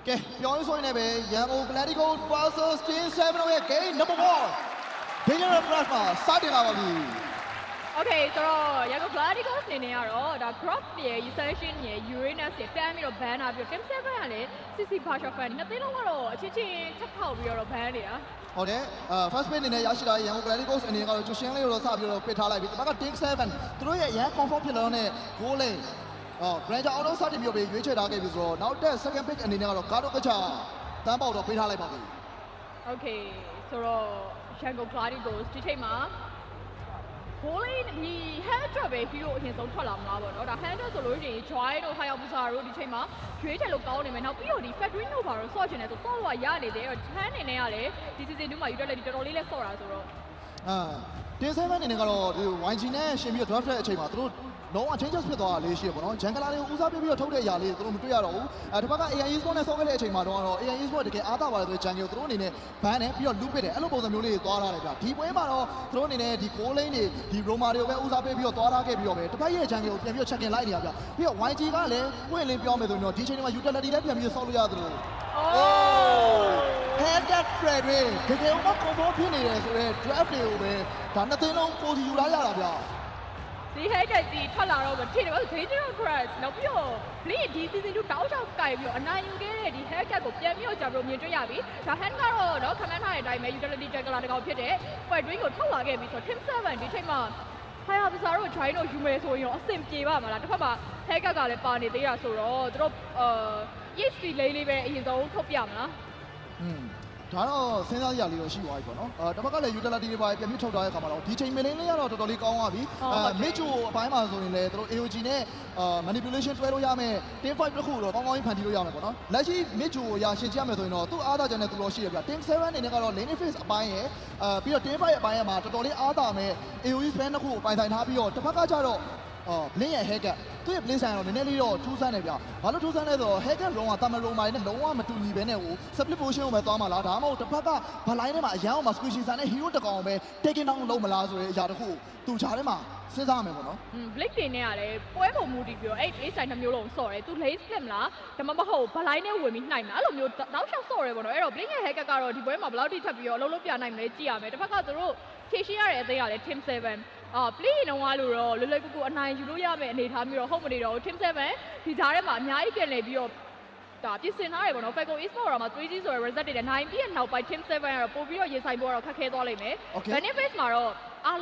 ကဲပြောရဆိုရင်လည်းရန်ကုန် Gladiator versus Team 7 ရဲ့ game number 1 Dangerous Crash မှာစတင်လာပါပြီ Okay ဆိုတော့ရန်ကုန် Gladiators အနေနဲ့ကတော့ဒါ Crop ရဲ့ Essential ရဲ့ Uranus ရဲ့တန်းပြီးတော့ ban လာပြီးတော့ Team 7 ကလည်း CC Partial Fan နှစ်သိန်းလုံးကတော့အချင်းချင်းထပ်ဖောက်ပြီးတော့ ban နေတာဟုတ်တယ်first page အနေနဲ့ရရှိလာရန်ကုန် Gladiators အနေနဲ့ကတော့ကျူရှင်းလေးကိုတော့စပြီးတော့ပစ်ထားလိုက်ပြီဒီဘက်က Team 7သူတို့ရဲ့ရန် comfort ဖြစ်လို့နဲ့ goal lane Granger အောက်တော့စတင်ပြီးရွေးချယ်ထားခဲ့ပြီဆိုတော့နောက်တက် second pick အနေနဲ့ကတော့ကားတော့ကချာတန်းပေါက်တော့ပေးထားလိုက်ပါပြီ Okay ဆိုတော့ရန်ကုန် Gladiators ဒီချိန်မှာ goal lane ဒီ hand drop ပဲ hero အရင်ဆုံးထွက်လာမလားပေါ့နော်ဒါ hand drop ဆိုလို့ရှိရင် joy တို့ high officer တို့ဒီချိန်မှာရွေးချယ်လို့ကောင်းနေမယ်နောက်ပြီးတော့ဒီ factory တို့ဘာလို့ဆော့ချင်တယ်ဆိုဆော့လို့ရနေတယ်အဲ့တော့ hand အနေနဲ့ကလည်းဒီ season 2မှာ utility တော်တော်လေးလဲဆော့တာဆိုတော့Team 7အနေနဲ့ကတော့ဒီ YG နဲ့ရှင်ပြီးတော့ draft တဲ့အချိန်မှာသူတို့လုံးဝ changes ဖြစ်သွားတာလေးရှိရပေါ့နော်ဂျန်ကလာတွေကိုဦးစားပေးပြီးတော့ထုတ်တဲ့အရာလေးသူတို့မတွေ့ရတော့ဘူးဒီဘက်က AI Esport နဲ့ဆော့ခဲ့တဲ့အချိန်မှာတော့ AI Esport တကယ်အားသာပါတယ်ဆိုတဲ့ဂျန်ကယ်ကိုသူတို့အနေနဲ့ ban နဲ့ပြီးတော့ loop ပစ်တယ်အဲ့လိုပုံစံမျိုးလေးတွေသွားထားတယ်ဗျဒီပွဲမှာတော့သူတို့အနေနဲ့ဒီ goal lane တွေဒီ Roma တွေကိုပဲဦးစားပေးပြီးတော့သွားထားခဲ့ပြီးတော့ပဲတစ်ဖက်ရဲ့ဂျန်ကယ်ကိုပြန်ပြီးတော့ check in လိုက်နေတာဗျပြီးတော့ YG ကလည်းပွင့်လင်းပြောမယ်ဆိုရင်တော့ဒီချိန်မှာ utility လည်းပြန်ပြီးတော့ဆော့လို့ရသလိုHeaded Frederick တကယ်တော့ combo ဖြစ်နေတယ်ဆိုတော့ draft တွေကိုပဲဒါနှစ်သိန်းလုံးကိုစီယူလာရတာဗျဒီ header ဒီထွက်လာတော့မထင်တယ်ဘာလို့ Dangerous Crash နောက်ပြီးတော့ Blink ဒီ season 2တောက်ချောက်ကင်ပြီးတော့အနိုင်ယူခဲ့တဲ့ဒီ header ကိုပြန်ပြီးတော့ကြာပြီးမြင်တွေ့ရပြီဒါ hand ကတော့တော့ comment ထားတဲ့အတိုင်းပဲ utility tackler တကောင်ဖြစ်တဲ့ Frederick ကိုထုတ်လာခဲ့ပြီးဆိုတော့ Team 7ဒီချိန်မှာ High Officer တို့ join တို့ယူမယ်ဆိုရင်တော့အဆင်ပြေပါမလားတစ်ဖက်မှာ header ကလည်းပါနေသေးတာဆိုတော့သူတို့EHC လေးပဲအရင်ဆုံးထုတ်ပြမလားဒါတော့စဉ်းစားရလေးတော့ရှိသွားပြီပေါ့နော်တစ်ဖက်ကလည်း utility တွေပါပြန်ပြီးထုတ်ထားတဲ့အခါမှာတော့ဒီချိန်မင်းလေးကတော့တော်တော်လေးကောင်းသွားပြီmid ချိုအပိုင်းမှာဆိုရင်လည်းတို့ AOG နဲ့manipulation တွဲလို့ရမယ် team fight တစ်ခုတော့ကောင်းကောင်းကြီးဖန်တီးလို့ရမယ်ပေါ့နော်လက်ရှိ mid ချိုကိုရရှင်းကြရမယ်ဆိုရင်တော့သူ့အားသာချက်နဲ့သူတော့ရှိရပြ team 7အနေနဲ့ကတော့ lane phase အပိုင်းရယ်ပြီးတော့ team fight အပိုင်းရမှာတော်တော်လေးအားသာမယ် AOE span တစ်ခုကိုပိုင်ဆိုင်ထားပြီးတော့တစ်ဖက်ကကျတော့Blink ရဲ့ hacker သူ့ရဲ့ play ဆိုင်ကတော့နည်းနည်းလေးတော့ထူးဆန်းတယ်ဗျ။ဘာလို့ထူးဆန်းလဲဆိုတော့ hacker လုံးဝတာမန်ရိုမိုင်နဲ့လုံးဝမတူညီဘဲနဲ့ဟို split position ကိုပဲသွားမှာလားဒါမှမဟုတ်တစ်ဖက်ကဘလိုင်းထဲမှာအရန်အောင်မှာ squishy ဆန်နဲ့ hero တကောင်ပဲ taking down လုပ်မလားဆိုတဲ့အရာတစ်ခုသူခြားထဲမှာစဉ်းစားမယ်ပေါ့နော်။ Blink တွေနဲ့ကလည်းပွဲပုံမူတည်ပြီးတော့အဲ့ play ဆိုင်တစ်မျိုးလုံးဆော့တယ်။ तू late split မလားဒါမှမဟုတ်ဘလိုင်းနဲ့ဝင်ပြီးနှိုက်မလားအဲ့လိုမျိုးတောက်လျှောက်ဆော့တယ်ပေါ့နော်။အဲ့တော့ Blink ရဲ့ hacker ကတော့ဒီပွဲမှာဘယ်လောက်ထိထပ်ပြီးတော့အလုံးလုံးပြနိုင်မလဲကြည့်ရမယ်။တစ်ဖက်ကသူတို့ဖြည့်ရှင်းရတဲ့အသေးကလည်း Team 7play တော့ကလို့တော့လွယ်လွယ်ကူကူအနိုင်ယူလို့ရမယ်အနေထားမျိုးတော့ဟုတ်မနေတော့ Team 7ဒီကြားထဲမှာအများကြီးပြန်လည်ပြီးတော့ဒါပြင်ဆင်ထားရပေါ့နော် Falcon Esport တော့မှာ 3G ဆိုတဲ့ result တွေနဲ့9ပြည့်နောက်ပိုင်း Team 7ကတော့ပို့ပြီးတော့ရင်ဆိုင်ဖို့တော့ခက်ခဲသွားလိမ့်မယ် benefits မှာတော့အား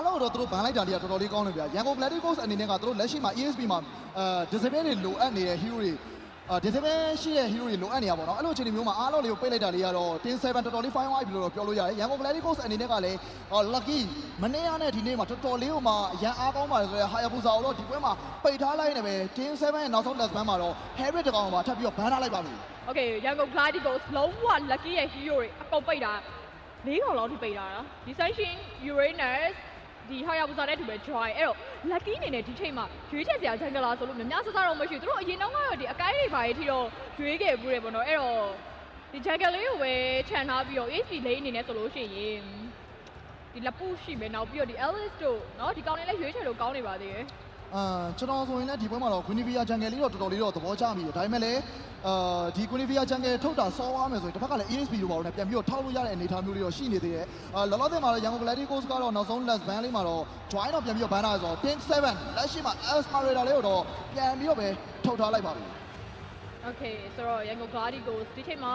လုံးတော့သူတို့ဗန်လိုက်တာလေးကတော်တော်လေးကောင်းတယ်ဗျာရန်ကုန် Gladiators အနေနဲ့ကသူတို့လက်ရှိမှာ ESP မှာdiscipline တွေလိုအပ်နေတဲ့ hero တွေdiscipline ရှိတဲ့ hero တွေလိုအပ်နေရပါတော့အဲ့လိုအခြေအနေမျိုးမှာအားလုံးလေးကိုပိတ်လိုက်တာလေးကတော့ Team 7တော်တော်လေး fine wide ပြီလို့တော့ပြောလို့ရတယ်ရန်ကုန် Gladiators အနေနဲ့ကလည်း lucky မနေ့ကနဲ့ဒီနေ့မှာတော်တော်လေးကိုမှအရန်အားကောင်းပါတယ်ဆိုတော့ higher booster ကိုတော့ဒီပွဲမှာပိတ်ထားလိုက်နေပဲ Team 7ရဲ့နောက်ဆုံး last ban မှာတော့ Harry တကောင်ပါထပ်ပြီးတော့ ban ထားလိုက်ပါပြီ Okay ရန်ကုန် Gladiators လုံးဝ lucky ရဲ့ hero တွေအကုန်ပိတ်တာ၄កောင်လောက်ထိပိတ်တာနော် Essential Uranusဒီ higher booster နဲ့တူပဲ joy အဲ့တော့ lucky အနေနဲ့ဒီချိန်မှာရွေးချယ်စရာဂျန်ကလာဆိုလို့များစစတော့မရှိဘူးသူတို့အရင်တော့ကတော့ဒီအကိုင်းတွေပါရေးထီတော့ရွေးခဲ့ဘူးတယ်ပေါ့နော်အဲ့တော့ဒီဂျန်ကလေးကိုပဲခြံထားပြီးတော့ HP လေးအနေနဲ့ဆိုလို့ရှိရင်ဒီလက်ပူရှိမယ်နောက်ပြီးတော့ဒီ Alice တို့เนาะဒီကောင်းလေးလည်းရွေးချယ်လို့ကောင်းနေပါသေးတယ်ကျွန်တော်ဆိုရင်လည်းဒီပွဲမှာတော့ Guinevere Jungle လေးတော့တော်တော်လေးတော့သဘောကျမိတယ်ဒါပေမဲ့လည်းဒီ Guinevere Jungle ထုတ်တာစောသွားမယ်ဆိုရင်တစ်ဖက်ကလည်း ESP တို့ပါတော့ပြန်ပြီးတော့ထောက်လို့ရတဲ့အနေအထားမျိုးလေးတော့ရှိနေသေးတယ်လောလောဆယ်မှာတော့ Yangon Gladiators ကတော့နောက်ဆုံး last ban လေးမှာတော့ join တော့ပြန်ပြီးတော့ ban ထားရဆိုတော့ Team 7လက်ရှိမှာ Aspirator လေးကိုတော့ပြန်ပြီးတော့ပဲထုတ်ထားလိုက်ပါပြီ Okay ဆိုတော့ Yangon Gladiators ဒီချိန်မှာ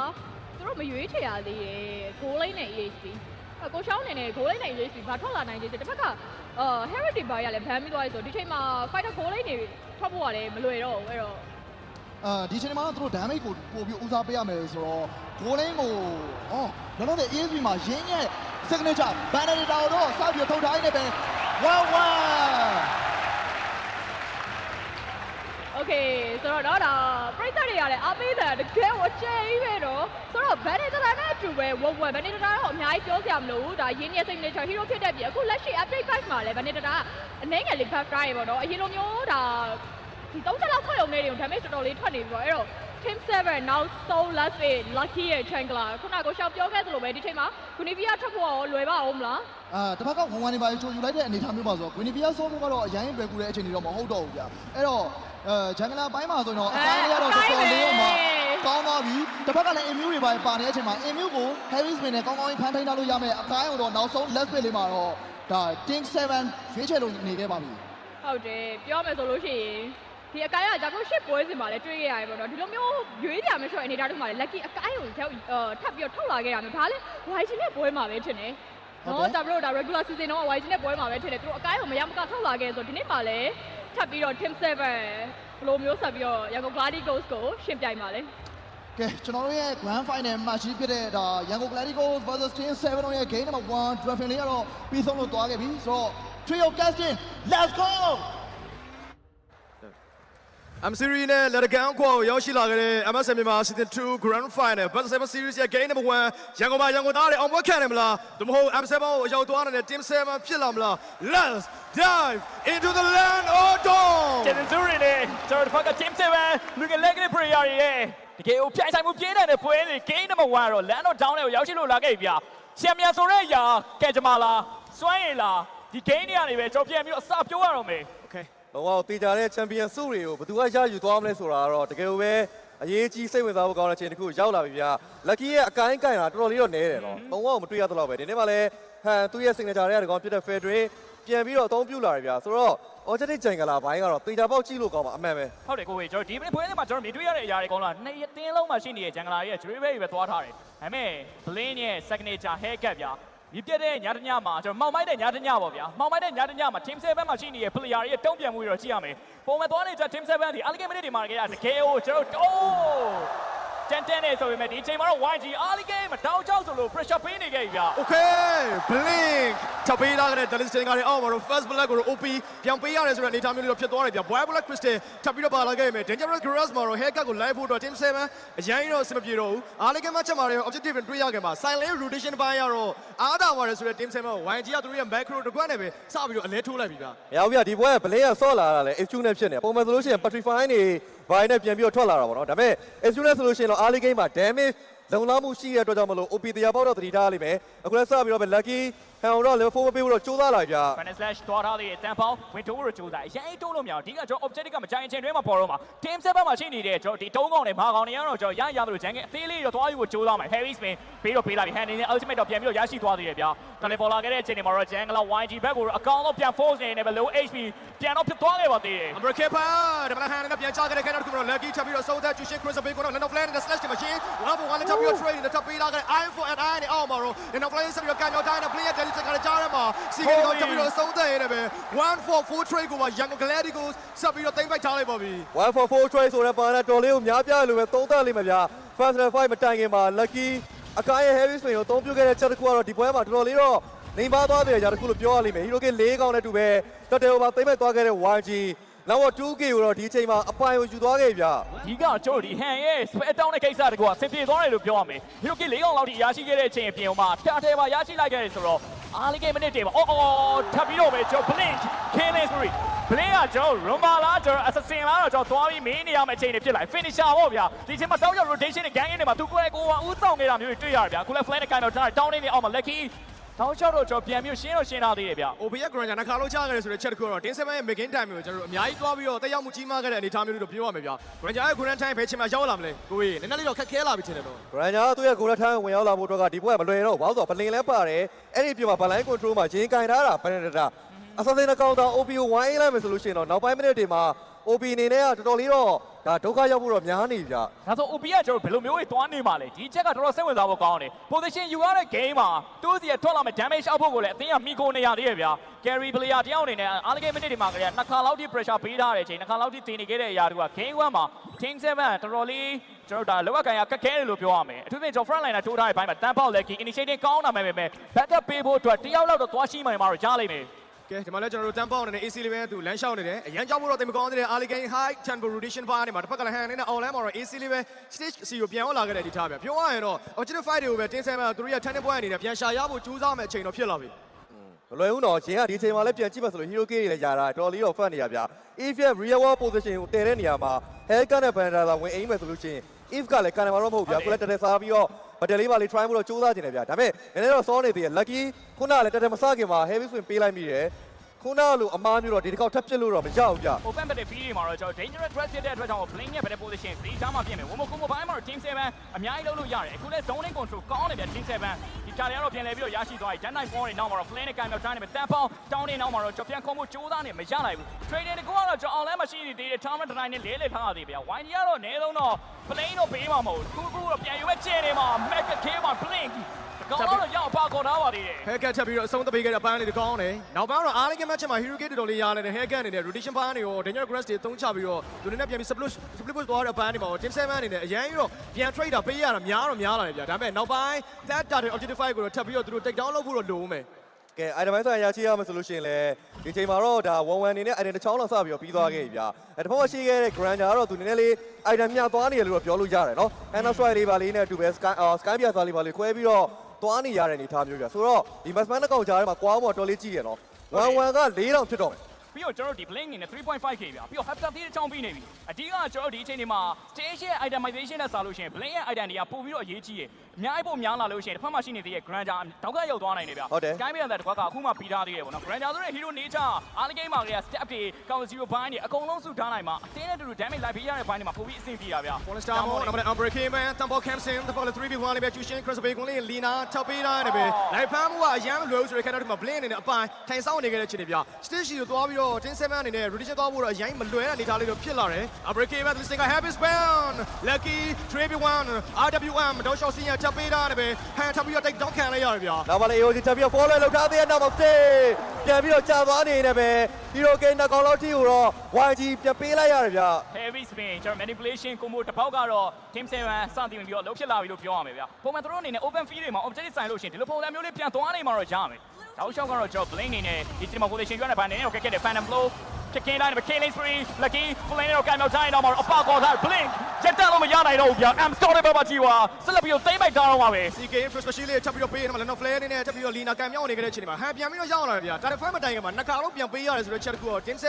သူတို့မရွေးချယ်ရသေးတယ် goal line နဲ့ ESPကိုရှောင်းနေနဲ့ goal line နဲ့ ESP ဘာထွက်လာနိုင်သေးတယ်တစ်ဖက်ကHeritage ဘာရလဲ ban ပြီးသွားပြီဆိုတော့ဒီချိန်မှာ fighter goal line တွေထွက်ဖို့ကလည်းမလွယ်တော့ဘူးအဲ့တော့ဒီချိန်မှာတော့သူတို့ damage ကိုပို့ပြီးဦးစားပေးရမယ်ဆိုတော့ goal line ကိုလောလောဆယ် ESP မှာရင်းရဲ့ signature banner တော့စပြီးထုတ်ထားနေပဲ Okay ဆိုတော့တော့ဒါပရိသတ်တွေကလည်းအားပေးတယ်တကယ်ကိုအကျဉ်းကြီးပဲတော့ဆိုတော့ Benedict နဲ့အတူပဲ Benedict တော့အများကြီးပြောစရာမလိုဘူးဒါရင်းရဲ့ signature hero ဖြစ်တဲ့ပြီအခုလက်ရှိ update 5မှာလည်း Benedict အနေငယ်လေး buff ထားရပေါ့နော်အရင်လိုမျိုးဒါဒီ3ချက်လောက်ခွက်ရုံနဲ့တွေ damage တော်တော်လေးထွက်နေပြီပေါ့အဲ့တော့ Team 7 နောက်ဆုံး last day lucky ရဲ့ Changla ခုနကကိုရှောင်းပြောခဲ့သလိုပဲဒီချိန်မှာ Guinevere ထွက်ဖို့ရောလွယ်ပါအောင်မလားတစ်ဖက်ကဝန်နေပါချိုယူလိုက်တဲ့အနေအထားမျိုးပါဆိုတော့ Guinevere ဆော့ဖို့ကတော့အရင်လွယ်ကူတဲ့အခြေအနေတော့မဟုတ်တော့ဘူးဗျအဲ့တော့ဂျန်ဂလာပိုင်းမှာဆိုရင်တော့အပိုင်းလေးကတော့တော်တော်လေးတော့မှ ကောင်းသွားပြီတစ်ဖက်ကလည်း immune တွေပါနေတဲ့အချိန်မှာ immune ကို heavy spin နဲ့ကောင်းကောင်းကြီးဖန်ထိန်းထားလို့ရမယ်အကိုင်းတော့နောက်ဆုံး left spin လေးမှာတော့ဒါ King 7ရွေးချယ်လို့နေခဲ့ပါပြီ ဟုတ်တယ်ပြောမယ်ဆိုလို့ရှိရင်ဒီအကိုင်းကကျွန်တော်ရှစ်ပွဲစဉ်မှာလည်းတွေ့ခဲ့ရတယ်ပေါ့နော်ဒီလိုမျိုးရွေးကြမယ်ဆိုတဲ့အနေအထားတွေမှာလည်း lucky အကိုင်းကိုထပ်ပြီးတော့ထုတ်လာခဲ့တာမျိုးဒါလည်း YG နဲ့ပွဲမှာပဲထင်တယ်နော်ဒါပြီးတော့ဒါ regular season တော့ YG နဲ့ပွဲမှာပဲထင်တယ်သူတို့အကိုင်းကိုမရမကထုတ်လာခဲ့ဆိုဒီနေ့မှာလည်းထပ်ပြီးတော့ Team 7ဘယ်လိုမျိုးဆက်ပြီးတော့ရန်ကုန် Gladi Ghost ကိုရှင်ပြိုင်ပါလေကဲကျွန်တော်တို့ရဲ့ grand final match ကြီးဖြစ်တဲ့ဒါရန်ကုန် Gladi Ghost versus Team 7တို့ရဲ့ game number 1 drafting လေးကတော့ပြီးဆုံးလို့သွားခဲ့ပြီဆိုတော့ trio casting let's go I'm Siri နဲ့ Let It Go ကိုရောက်ရှိလာခဲ့တဲ့ MSM မြန်မာ Season 2 Grand Final Battle 7 Series ရဲ့ Game Number 1ရန်ကုန်မှာရန်ကုန်သားတွေအောင်ပွဲခံနိုင်မလားဒါမှမဟုတ် M7 ကိုရောက်သွားတဲ့ Team 7ဖြစ်လာမလား Let's dive into the land of dawn ကျန်တဲ့သူတွေနဲ့ကျွန်တော်တို့ဘက်က Team 7လူငယ်လက်ကနေ player တွေရဲ့တကယ်ကိုပြိုင်ဆိုင်မှုပြင်းတဲ့ပွဲတွေ Game Number 1တော့ Land of Dawn ကိုရောက်ရှိလို့လာခဲ့ပြီဗျာချန်ပီယံဆိုတဲ့အရာကဲကြမှာလားစွမ်းရည်လားဒီ Game တွေကနေပဲကျွန်တော်ပြန်ပြီးအစပြောရတော့မယ် Okay ဘောတေချာတဲ့ချန်ပီယံဆုတွေကိုဘယ်သူကရယူသွားမလဲဆိုတာကတော့တကယ်ကိုပဲအရေးကြီးစိတ်ဝင်စားဖို့ကောင်းတဲ့ချိန်တစ်ခုရောက်လာပြီဗျာလက်ကီရဲ့အကိုင်းကိုင်တာတော်တော်လေးတော့နဲတယ်နော်ဘုံဘောမတွေ့ရသလောက်ပဲဒီနေ့မှလည်းဟန်သူ့ရဲ့ signature တွေကတကောင်ပြတဲ့ Federal ပြန်ပြီးတော့အသုံးပြုလာတယ်ဗျာဆိုတော့ objective ဂျန်ကလာဘိုင်းကတော့တေချာပေါက်ကြည့်လို့ကောင်းပါအမှန်ပဲ ဟုတ်တယ်ကိုဝေကျွန်တော်ဒီပွဲလေးမှာကျွန်တော်မြင်တွေ့ရတဲ့အရာတွေကောင်းလားနှစ်ရက်တင်းလုံးမှာရှိနေတဲ့ဂျန်ဂလာရဲ့ Jury Bay ပဲသွားထားတယ်ဒါပေမဲ့ Blink ရဲ့ signature haircut ဗျာမြပြတဲ့ညတညမှာကျွန်တော်မောင်မိုက်တဲ့ညတညပေါ့ဗျာမောင်မိုက်တဲ့ညတညမှာ Team 7မှာရှိနေတဲ့ player တွေရဲ့တုံ့ပြန်မှုတွေတော့ကြည့်ရမယ်ပုံမှန်သွားနေကြ Team 7ဒီ Alligator minute တွေမှာတကယ်ကိုကျွန်တော်တန်နေဆိုပေမဲ့ဒီအချိန်မှာတော့ YG Alligator မတောင်းချောက်ဆိုလို့ pressure ပေးနေခဲ့ပြီဗျာ Okay Blink ချပေးလာတဲ့ Delisting ကလည်းအောက်မှာတော့ First Black ကို OP ပြန်ပေးရတယ်ဆိုတဲ့အနေအထားမျိုးလေးတော့ဖြစ်သွားတယ်ဗျာ Boy Black Crystal ထပ်ပြီးတော့ပါလာခဲ့မယ် Dangerous Grass မှာတော့ haircut ကို live ဖို့တော့ Team 7အရင်တော့အဆင်မပြေတော့ဘူး Alligator မှာချက်မှာတော့ objective တွေရခဲ့မှာ silent rotation ပိုင်းကတော့အားသာပါတယ်ဆိုတဲ့ Team 7 YG ကသူတို့ရဲ့ macro တကွက်နဲ့ပဲစပြီးတော့အလဲထိုးလိုက်ပြီဗျာ ။ရောက်ပြီဒီပွဲကဘလဲကဆော့လာတာလေ HQ နဲ့ဖြစ်နေပုံမှန်ဆိုလို့ရှိရင် Petrify နေဘိုင်းနဲ့ပြန်ပြီးတော့ထွက်လာတာပေါ့နော်။ဒါပေမဲ့ HQ နဲ့ဆိုလို့ရှိရင်တော့ early game မှာ damage လုံလောက်မှုရှိတဲ့အတွက်ကြောင့်မလို့ OP တရားပေါက်တော့တတိထားလိမ့်မယ်။အခုလည်းစပြီးတော့ပဲ lucky ဟန်တော့ level 4မပေးဘူးတော့ကြိုးစားလာကြ။ Final Slash သွားထားတဲ့တန်ပေါင်းဝင်တိုးရကြိုးစားရိုင်းတိုးလို့မရအောင်ဒီကကျွန်တော် objective ကမကြိုင်ချင်းတွဲမှာပေါ်တော့မှာ Team 7မှာရှိနေတဲ့ကျွန်တော်ဒီတုံးကောင်နဲ့မာကောင်တွေကတော့ကျွန်တော်ရမလို့ဂျန်ကအသေးလေးတော့သွားယူဖို့ကြိုးစားမယ် Heavy Spin ပေးတော့ပေးလာပြီ Hand နဲ့ ultimate တော့ပြန်ပြီးတော့ရရှိသွားသေးတယ်ဗျာဒါလည်းပေါ်လာခဲ့တဲ့အချိန်တွေမှာတော့ဂျန်ကလာ YG ဘက်ကိုအကောင်တော့ပြန် force နေတယ်ပဲ low HP ပြန်တော့ဖြစ်သွားခဲ့ပါသေးတယ် Number Kepa ဒါမှမဟုတ် Hand နဲ့ပြန်ချခဲ့တဲ့ Canada ကတော့ lucky ထပ်ပြီးတော့ Soldier Jushin Chris ဘေးကတော့ Land of Land နဲ့ Slash မှာရှိ one for one နဲ့ထပ်ပြီးတော့ trade နဲ့ထပ်ပေးလာခဲ့ Iron for and Iron နဲ့အောက်မှာတော့ Land of Land ဆက်ပြီးတော့ကန်ကြောင်းတိုင်းနဲ့ play ရဲ့ Delta ကလည်းကြားထဲမှာစီကတော့ထပ်ပြီးတော့ဆုံးသက်ရတယ်ပဲ1 for 4 trade ကိုမှ Young Gladi ကိုဆက်ပြီးတော့သိမ့်ပိုက်ထားလိုက်ပါပြီ 1 for 4 trade ဆိုတဲ့ပါနဲ့တော်လေးကိုများပြလို့ပဲသုံးသပ်လိမ့်မယ်ဗျာ Fast Level 5မတိုင်ခင်မှာ lucky အကိုင်းရဲ့ heavy spin ကိုအသုံးပြုခဲ့တဲ့ချက်တစ်ခုကတော့ဒီပွဲမှာတော်တော်လေးတော့နေပါသွားတယ်ကြာတစ်ခုလို့ပြောရလိမ့်မယ် Hero K 4កောင်းနဲ့တူပဲတော်တယ်ဘာသိမ့်ပိုက်သွားခဲ့တဲ့ YG နောက်တော့ 2K ကိုတော့ဒီအချိန်မှာအပိုင်ကိုယူသွားခဲ့ဗျာ ဒီကကျွန်တော်ဒီ hand ရဲ့ spell down တဲ့ကိစ္စတကွာဆင်ပြေသွားတယ်လို့ပြောရမယ် Hero K 4កောင်းလောက်ထိရရှိခဲ့တဲ့အချိန်အပြင်မှာတာထဲမှာရရှိလိုက်ခဲ့တယ်ဆိုတော့ Alligator minute တွေမှာထပ်ပြီးတော့ပဲကျွန်တော် Blink Killing Spree Blink ကကျွန်တော် Rumba လားကျွန်တော် Assassin လားတော့ကျွန်တော်သွားပြီးမင်းနေရမယ့်အချိန်တွေဖြစ်လာ Finisher ပေါ့ဗျာဒီအချိန်မှာတောက်ရ rotation နဲ့ gang in တွေမှာသူကိုယ်ကိုယ်ကဥဆောင်နေတာမျိုးတွေတွေ့ရတယ်ဗျာအခုလည်း flank နဲ့ kind of down နေအောင်မှာ lucky တောင်းချတော့ကျွန်တော်ပြန်ပြီးရှင်းထားသေးတယ်ဗျ OP ရဲ့ Granger နှခါလုံးချခဲ့တယ်ဆိုတဲ့ချက်တစ်ခုတော့ Team 7ရဲ့ making time ကိုကျွန်တော်တို့အများကြီးတွားပြီးတော့တက်ရောက်မှုကြီးမားခဲ့တဲ့အနေအထားမျိုးတွေတော့ပြောရမယ်ဗျာ Granger ရဲ့ Grand time ဘယ်ချိန်မှရောက်လာမလဲကိုကြီးနည်းနည်းလေးတော့ခက်ခဲလာပြီထင်တယ်တော့ Granger သူ့ရဲ့ goal ထမ်းဝင်ရောက်လာဖို့အတွက်ကဒီပွဲကမလွယ်တော့ဘာလို့ဆိုတော့ပလင်လဲပါတယ်အဲ့ဒီပြင်မှာ balance control မှာဂျင်းကင်ထားတာ Predator Assassin အကောင့်တာ OP ကို 1A လိုက်မယ်ဆိုလို့ရှိရင်တော့နောက်ပိုင်းမိနစ်တွေမှာ OP အနေနဲ့ကတော်တော်လေးတော့ဒါဒုက္ခရောက်ဖို့တော့များနေကြ ဒါဆို OP ကကျွန်တော်ဘယ်လိုမျိုးတွေသွားနေမှာလဲဒီချက်ကတော်တော်စိတ်ဝင်စားဖို့ကောင်းတယ် position ယူရတဲ့ game မှာသူ့စီကထွက်လာမဲ့ damage အောက်ဖို့ကိုလည်းအသင်းကမိကိုနေရသေးရဲ့ဗျာ carry player တယောက်အနေနဲ့ Alligator minute တွေမှာကလေးနှစ်ခါလောက်ထိ pressure ပေးထားတဲ့အချိန်နှစ်ခါလောက်ထိတင်နေခဲ့တဲ့အရာတွေက game 1မှာ Team 7တော်တော်လေးကျွန်တော်ဒါလောက်ကကန်ရခက်ခဲတယ်လို့ပြောရမယ်အထူးသဖြင့်ကျွန်တော် front liner ထိုးထားတဲ့ဘိုင်းမှာတန်းပေါက်လက် key initiating ကောင်းတာမဲ့ backup ပေးဖို့အတွက်တယောက်လောက်တော့သွားရှိမှမှာတော့ကြားလိမ့်မယ် ကဲဒီမှာလည်းကျွန်တော်တို့တန်ပေါက်နေတဲ့ AC လေးပဲသူလမ်းလျှောက်နေတယ်အရန်ကြောက်ဖို့တော့တိတ်မကောင်းသေးတဲ့ Alligator high tempo rotation ပါနေမှာတစ်ဖက်ကလည်း hand နဲ့ online မှာတော့ AC လေးပဲ stage C ကိုပြန်ရောက်လာခဲ့တဲ့ဒီထားဗျပြောရရင်တော့ objective fight တွေကိုပဲ Team 7ကသူတို့ရဲ့ turning point အနေနဲ့ပြန်ရှာရဖို့ကြိုးစားမယ့်အချိန်တော့ဖြစ်လာပြီ မလွယ်ဘူးတော့ဂျင်းကဒီအချိန်မှာလည်းပြန်ကြည့်မှဆိုလို့ Hero K တွေလည်းຢာတာတော်တော်လေးတော့ဖတ်နေရဗျာ If real world position ကိုတည်တဲ့နေရာမှာ Helka နဲ့ Bandara ဝင်အိမ်မယ်ဆိုလို့ရှိရင် If ကလည်းကန်မှာတော့မဟုတ်ဗျာကိုလည်းတက်တက်စားပြီးတော့ဘတ်တယ်လေးပါလေး try မှုတော့ကြိုးစားနေတယ်ဗျာဒါပေမဲ့နည်းနည်းတော့စောနေသေးတယ် lucky ခုနကလည်းတက်တက်မစခင်မှာ heavy swing ပေးလိုက်မိတယ် ခုနလိုအမားမျိုးတော့ဒီတစ်ခေါက်ထပ်ဖြစ်လို့တော့မရဘူးဗျ open တဲ့ feed တွေမှာတော့ကျွန်တော် dangerous threat ဖြစ်တဲ့အတွက်ကြောင့် blink ရဲ့ better position ဒီချားမှာပြင်မယ် Womo combo ဘိုင်းမှာတော့ team 7အများကြီးလုပ်လို့ရတယ်အခုလည်း zoning control ကောင်းတယ်ဗျ team 7ဒီချားတွေကတော့ပြန်လဲပြီးတော့ရရှိသွားပြီ Jan 9 4တွေနောက်မှာတော့ flame နဲ့ကင်မြောက်ထားနေမယ် tap out တောင်းနေနောက်မှာတော့ကျွန်တော်ပြန် combo ကြိုးစားနေမရနိုင်ဘူး trading တကူကတော့ကျွန်တော် online မှာရှိနေသေးတယ် tournament တိုင်းနဲ့လဲလဲထားရသေးဗျ YG ကတော့အနည်းဆုံးတော့ flame တော့ပေးမှာမဟုတ်ဘူးခုတော့ပြန်ယူမဲ့ကျင်းနေမှာ mega k မှာ blink ကောင်းတော့ရောက်ပါခေါ်ထားပါသေးတယ် Haircut ထပ်ပြီးတော့အဆုံးသပေးခဲ့တဲ့အပိုင်းလေးတွေကောင်းတယ်နောက်ပိုင်းတော့အားလေးကmatch မှာ Hero Gate တော်တော်လေးရနေတယ် Haircut အနေနဲ့ rotation ပိုင်းတွေရော Danger Grass တွေသုံးချပြီးတော့သူနဲ့ပြန်ပြီး split push သွားတဲ့အပိုင်းတွေမှာ Team 7အနေနဲ့အရင်တော့ပြန် trade တာပေးရတာများလာတယ်ဗျာဒါပေမဲ့နောက်ပိုင်း that data objective ကိုတော့ထပ်ပြီးတော့သူတို့ take down လုပ်ဖို့တော့လိုဦးမယ် ကဲ item ဆိုင်ရာရရှိရမယ်ဆိုလို့ရှိရင်လည်းဒီချိန်မှာတော့ဒါ1-1အနေနဲ့ item တစ်ချောင်းလောက်စပြီးတော့ပြီးသွားခဲ့ပြီဗျာတစ်ဖက်မှာရှိခဲ့တဲ့ Granger ကတော့သူနည်းနည်းလေး item မြသွားနေတယ်လို့တော့ပြောလို့ရတယ်နော် Hand strike လေးပါလေးနဲ့အတူပဲ sky ပြသွားလေးပါလေးခွဲပြီးတော့သွားနေရတဲ့အနေထားမျိုးဗျာဆိုတော့ဒီ matchman တစ်ကောင်ကြားထဲမှာကွာမော်တော်လေးကြည့်ရနော်1-1က4-0ဖြစ်တော့မယ် ပြီးတော့ကျွန်တော်ဒီ blink နေနဲ့ 3.5k ဗျာပြီးတော့ hapta 3ချောင်းပြီးနေပြီအဓိကကျွန်တော်ဒီအချိန်ဒီမှာ stage ရဲ့ itemization နဲ့စာလို့ရှိရင် blink ရဲ့ item တွေကပို့ပြီးတော့အရေးကြီးတယ်အများကြီးပို့များလာလို့ရှိရင်တစ်ဖက်မှာရှိနေသေးတဲ့ granger တောက်ကရောက်သွားနိုင်တယ်ဗျာ sky ပြန်တဲ့တစ်ခါကအခုမှပြီးထားသေးတယ်ပေါ့နော် granger ဆိုတဲ့ hero nature early game မှာက step တွေ counter zero bind တွေအကုန်လုံးစုထားနိုင်မှာအတင်းနဲ့တူတူ damage လိုက်ပေးရတဲ့ bind တွေမှာပို့ပြီးအဆင်ပြေတာဗျာ One star more number unbreaking man Temple Campson the ball 3v1 လေးပဲ Jushin Cross Bay ကိုလေး Lina ထောက်ပေးထားတယ်ပဲလိုက်ဖမ်းမှုကအရန်လွယ်ဆိုတဲ့ character မှာ blink အနေနဲ့အပိုင်းထိုင်ဆောင်နေခဲ့တဲ့ချိန်တွေဗျာ stage ကိုသွားပြီးတော့ Team 7အနေနဲ့ rotation သွားဖို့တော့အရင်မလွယ်တဲ့အနေအထားလေးတော့ဖြစ်လာတယ် unbreaking man this thing happy spell lucky 3v1 RWM တော့ shot စီးရထောက်ပေးထားတယ်ပဲဟန်ထောက်ပြီးတော့ take down ခံလိုက်ရတယ်ဗျာ နောက်မှလည်း AOG ချက်ပြီးတော့ follow လောက်ထားသေးတဲ့နောက်မှာ ပြန်ပြီးတော့ကြာသွားနေနေပဲ Hero Gate နှစ်ကောင်လောက်ထိကိုတော့ YG ပြန်ပေးလိုက်ရတယ်ဗျာ heavy spin ကျွန်တော် manipulation combo တစ်ပေါက်ကတော့ team 7စတင်ပြီးတော့လုံးဖြစ်လာပြီလို့ပြောရမယ်ဗျာပုံမှန်သူတို့အနေနဲ့ open field တွေမှာ objective ဆိုင်လို့ရှိရင်ဒီလိုပုံစံမျိုးလေးပြန်သွားနေမှာတော့ရမယ်တောက်လျှောက်ကတော့ကျွန်တော် blink နေနဲ့ဒီ team position ကျွမ်းတဲ့ဘန်နေနဲ့တော့ကက်တဲ့ phantom blow ချက်ကင်းတိုင်းမှာ killing spree lucky flame နဲ့တော့ကံမြောက်တိုင်းတော့မှာအပကောထား blink ချက်တက်လို့မရနိုင်တော့ဘူးဗျာ I'm sorry ဘာကြီးွာဆက်လက်ပြီးတော့သိမ့်ပိုက်ထားတော့မှာပဲ CK first special လေးထပ်ပြီးတော့ပေးနေမှာလည်း no flare နဲ့ထပ်ပြီးတော့ Lina ကံမြောက်နေခဲ့တဲ့အချိန်မှာဟန်ပြန်ပြီးတော့ရောက်လာတယ်ဗျာဒါတဲ့ fight မတိုင်ခင်မှာနှစ်ခါလုံးပြန်ပေးရတယ်ဆိုတော့ check တစ်ခုတော့ Team 7